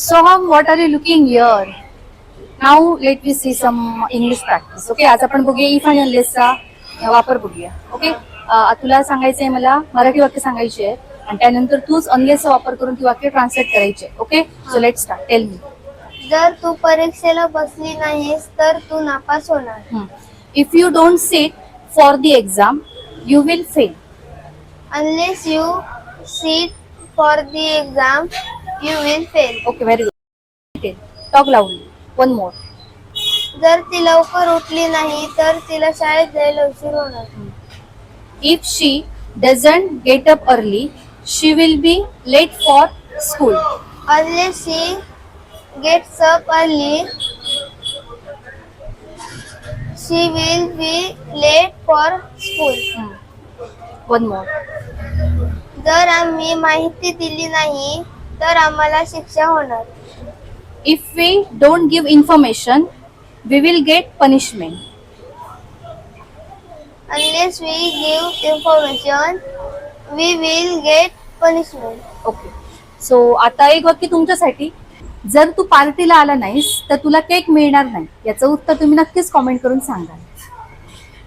Soham, what are you looking here? Now let me see some English practice. Okay, आज आपण बघूया if आणि अनलेसचा वापर बघूया. ओके, तुला सांगायचंय मला मराठी वाक्य सांगायची आहे आणि त्यानंतर तूच अनलेसचा वापर करून ती वाक्य ट्रान्सलेट करायची आहे. Okay, so let start. Tell me. जर तू परीक्षेला बसली नाहीस तर तू नापास होणार. If you don't sit for the exam you will fail. Unless you sit for the exam, you will fail. Okay, very good. Talk लाऊडली. One more. जर ती लवकर उठली नाही तर तिला शाळेत जायला उशीर होणार. If she doesn't get up early, she will be late for school. Unless she gets up early, she will be late for school. One more. जर आम्ही माहिती दिली नाही तर आम्हाला शिक्षा होणार. If we don't give information, we will get punishment. Unless we give information, we will get punishment. Okay. So आता एक वाक्य तुमच्यासाठी. जर तू पार्टीला आला नाहीस तर तुला केक मिळणार नाही. याचं उत्तर तुम्ही नक्कीच कॉमेंट करून सांगा.